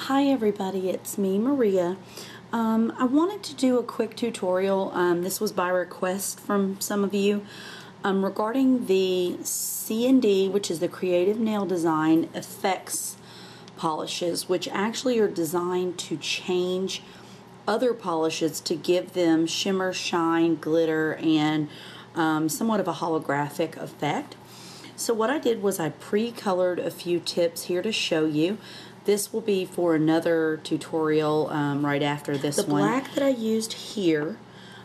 Hi everybody, it's me, Maria. I wanted to do a quick tutorial. This was by request from some of you regarding the CND, which is the Creative Nail Design Effects polishes, which actually are designed to change other polishes to give them shimmer, shine, glitter, and somewhat of a holographic effect. So what I did was I pre-colored a few tips here to show you. This will be for another tutorial right after this one. The black that I used here,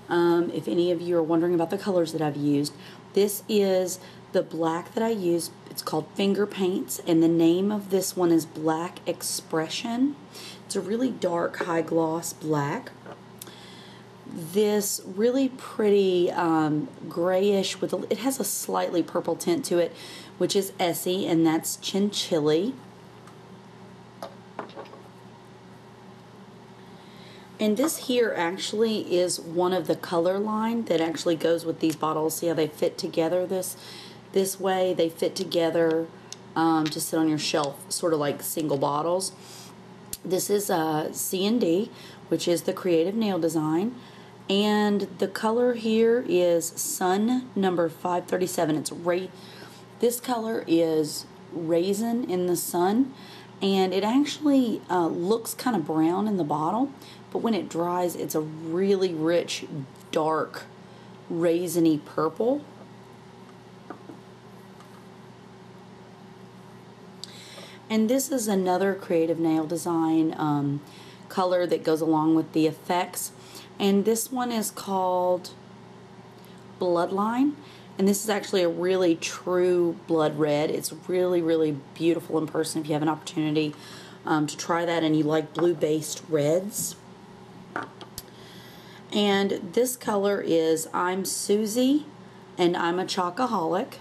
if any of you are wondering about the colors that I've used, this is the black that I used. It's called Finger Paints, and the name of this one is Black Expression. It's a really dark, high gloss black. This really pretty grayish with it has a slightly purple tint to it, which is Essie, and that's Chinchilli. And this here actually is one of the color line that actually goes with these bottles. See how they fit together this way? They fit together to sit on your shelf, sort of like single bottles. This is CND, which is the Creative Nail Design. And the color here is Sun number 537. This color is Raisin in the Sun, and it actually looks kind of brown in the bottle, but when it dries, it's a really rich, dark, raisiny purple. And this is another Creative Nail Design color that goes along with the effects. And this one is called Bloodline, and this is actually a really true blood red. It's really, really beautiful in person if you have an opportunity to try that and you like blue-based reds. And this color is I'm Susie, and I'm a Chocoholic.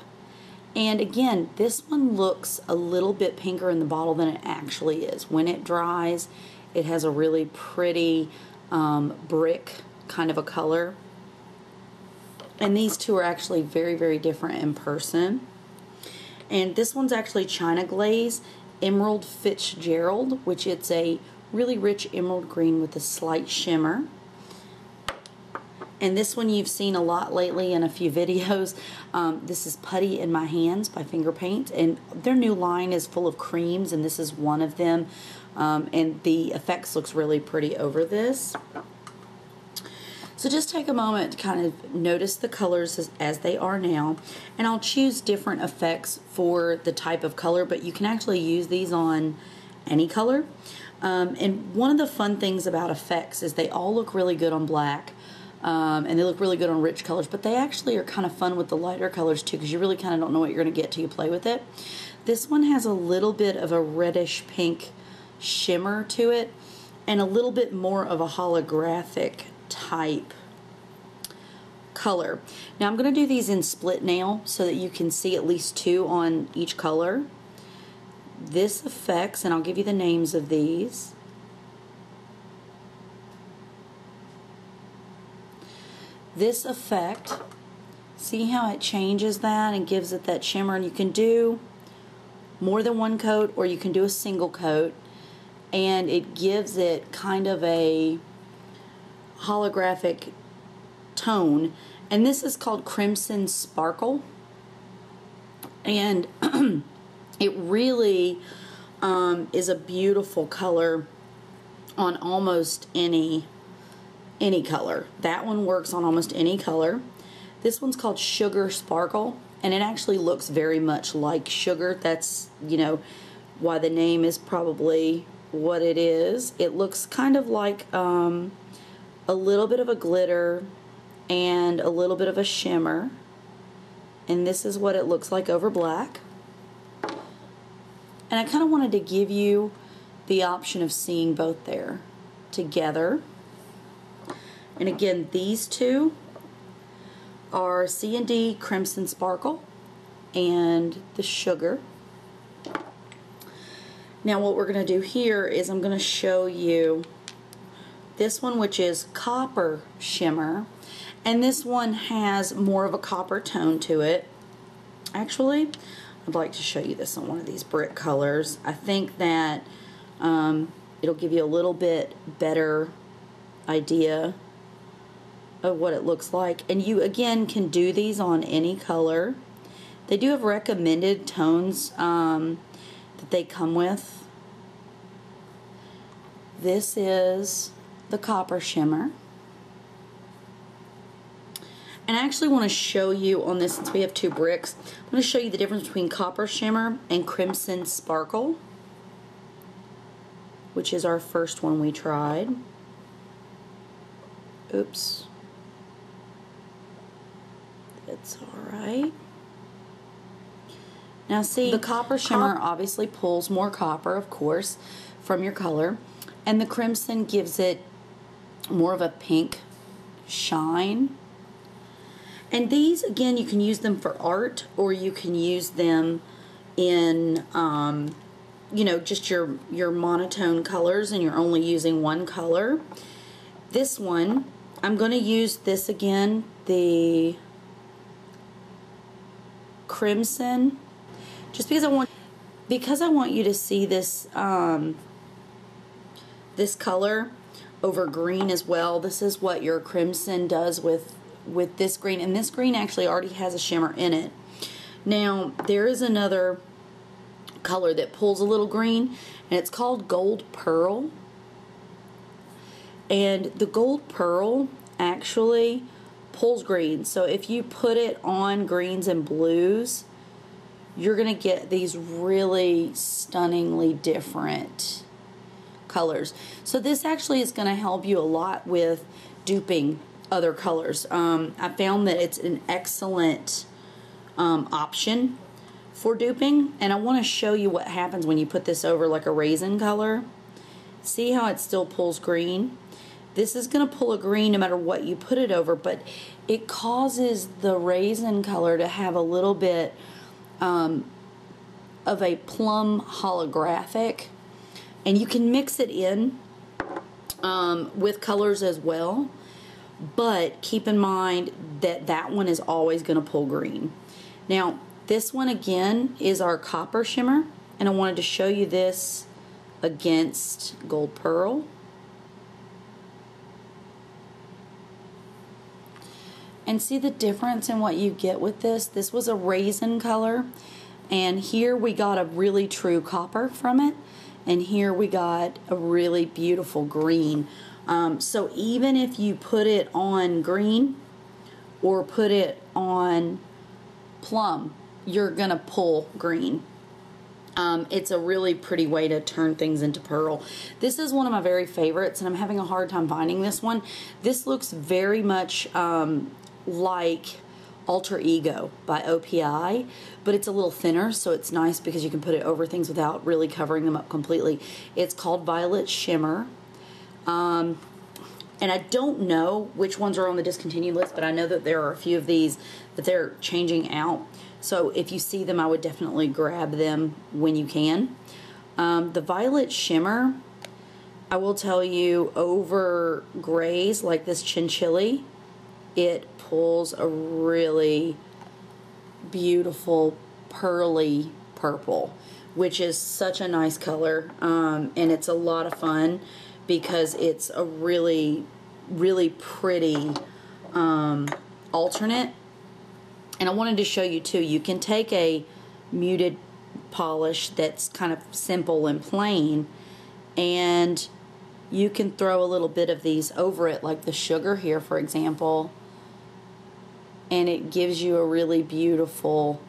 And again, this one looks a little bit pinker in the bottle than it actually is. When it dries, it has a really pretty brick kind of a color. And these two are actually very, very different in person. And this one's actually China Glaze Emerald Fitzgerald, which it's a really rich emerald green with a slight shimmer. And this one you've seen a lot lately in a few videos. This is Putty in My Hands by Finger Paint, and their new line is full of creams, and this is one of them. And the effects looks really pretty over this. So just take a moment to kind of notice the colors as they are now, and I'll choose different effects for the type of color, but you can actually use these on any color. And one of the fun things about effects is they all look really good on black. And they look really good on rich colors, but they actually are kind of fun with the lighter colors too, because you really kind of don't know what you're going to get till you play with it. This one has a little bit of a reddish pink shimmer to it, and a little bit more of a holographic type color. Now I'm going to do these in split nail so that you can see at least two on each color. This Effects, and I'll give you the names of these. This effect, see how it changes that and gives it that shimmer, and you can do more than one coat or you can do a single coat, and it gives it kind of a holographic tone. And this is called Crimson Sparkle, and it really is a beautiful color on almost any color. That one works on almost any color. This one's called Sugar Sparkle, and it actually looks very much like sugar. That's, you know, why the name is probably what it is. It looks kind of like a little bit of a glitter and a little bit of a shimmer, and this is what it looks like over black. And I kind of wanted to give you the option of seeing both there together. And again, these two are CND Crimson Sparkle and the Sugar. Now what we're going to do here is I'm going to show you this one, which is Copper Shimmer, and this one has more of a copper tone to it. Actually, I'd like to show you this on one of these brick colors. I think that it'll give you a little bit better idea of what it looks like. And you again can do these on any color. They do have recommended tones that they come with. This is the copper shimmer. And I actually want to show you on this, since we have 2 bricks, I'm going to show you the difference between copper shimmer and crimson sparkle, which is our first one we tried. Oops. It's alright. Now see, the copper shimmer obviously pulls more copper, of course, from your color, and the crimson gives it more of a pink shine. And these, again, you can use them for art, or you can use them in, you know, just your monotone colors, and you're only using one color. This one, I'm going to use this again, the crimson, just because I want you to see this this color over green as well. This is what your crimson does with this green, and this green actually already has a shimmer in it. Now there is another color that pulls a little green, and it's called Gold Pearl. And the Gold Pearl actually pulls green, so if you put it on greens and blues, you're gonna get these really stunningly different colors. So this actually is gonna help you a lot with duping other colors. I found that it's an excellent option for duping, and I want to show you what happens when you put this over like a raisin color. See how it still pulls green? This is going to pull a green no matter what you put it over, but it causes the raisin color to have a little bit of a plum holographic, and you can mix it in with colors as well. But keep in mind that that one is always going to pull green. Now, this one again is our copper shimmer, and I wanted to show you this against Gold Pearl. And see the difference in what you get with this? This was a raisin color, and here we got a really true copper from it, and here we got a really beautiful green. So even if you put it on green or put it on plum, you're gonna pull green. It's a really pretty way to turn things into pearl. This is one of my very favorites, and I'm having a hard time finding this one. This looks very much like Alter Ego by OPI, but it's a little thinner, so it's nice because you can put it over things without really covering them up completely. It's called Violet Shimmer. And I don't know which ones are on the discontinued list, but I know that there are a few of these that they're changing out. So if you see them, I would definitely grab them when you can. The Violet Shimmer, I will tell you, over grays like this chinchilly, it pulls a really beautiful pearly purple, which is such a nice color, and it's a lot of fun because it's a really, really pretty alternate. And I wanted to show you too, you can take a muted polish that's kind of simple and plain, and you can throw a little bit of these over it, like the sugar here, for example, and it gives you a really beautiful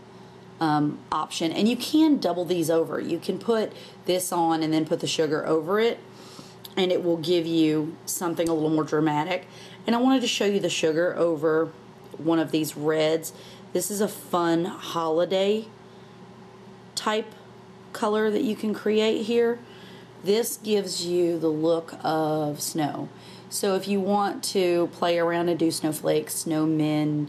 option. And you can double these over. You can put this on and then put the sugar over it, and it will give you something a little more dramatic. And I wanted to show you the sugar over one of these reds. This is a fun holiday type color that you can create here. This gives you the look of snow. So if you want to play around and do snowflakes, snowmen,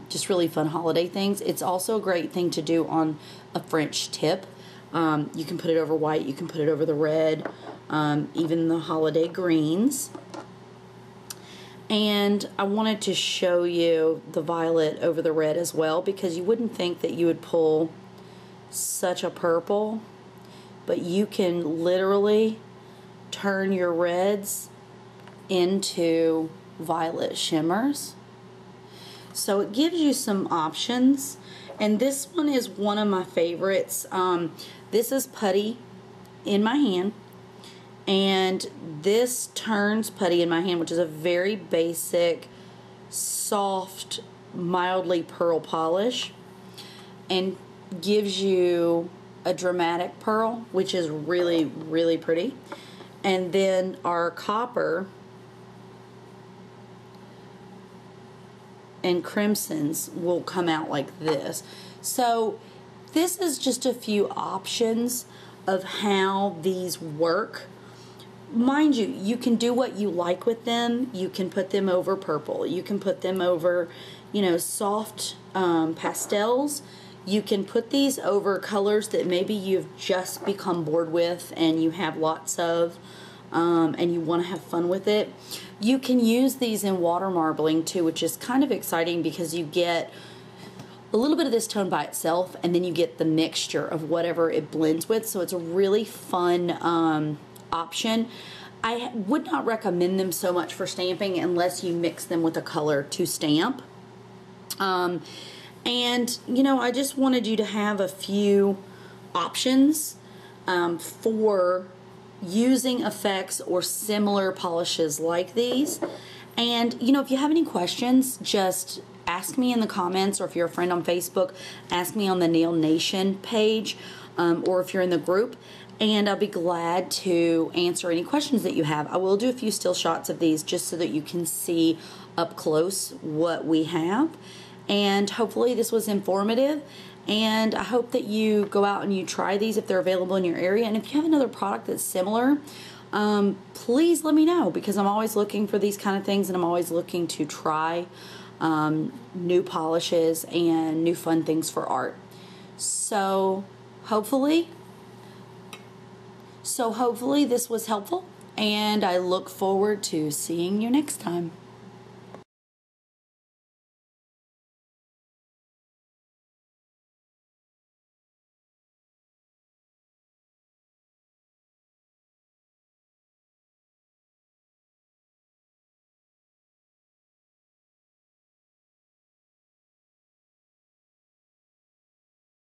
just really fun holiday things, it's also a great thing to do on a French tip. You can put it over white, you can put it over the red, even the holiday greens. And I wanted to show you the violet over the red as well, because you wouldn't think that you would pull such a purple, but you can literally turn your reds into violet shimmers. So it gives you some options, and this one is one of my favorites. This is putty in my hand, and this turns putty in my hand, which is a very basic, soft, mildly pearl polish, and gives you a dramatic pearl, which is really, really pretty. And then our copper and crimsons will come out like this. So this is just a few options of how these work. Mind you, you can do what you like with them. You can put them over purple. You can put them over, you know, soft pastels. You can put these over colors that maybe you've just become bored with and you have lots of, and you want to have fun with it. You can use these in water marbling too, which is kind of exciting because you get a little bit of this tone by itself, and then you get the mixture of whatever it blends with. So it's a really fun option. I would not recommend them so much for stamping unless you mix them with a color to stamp. And, you know, I just wanted you to have a few options for using effects or similar polishes like these. And, you know, if you have any questions, just ask me in the comments, or if you're a friend on Facebook, ask me on the Nail Nation page, or if you're in the group, and I'll be glad to answer any questions that you have. I will do a few still shots of these just so that you can see up close what we have. And hopefully this was informative, and I hope that you go out and you try these if they're available in your area. And if you have another product that's similar, please let me know, because I'm always looking for these kind of things, and I'm always looking to try new polishes and new fun things for art. So hopefully this was helpful, and I look forward to seeing you next time.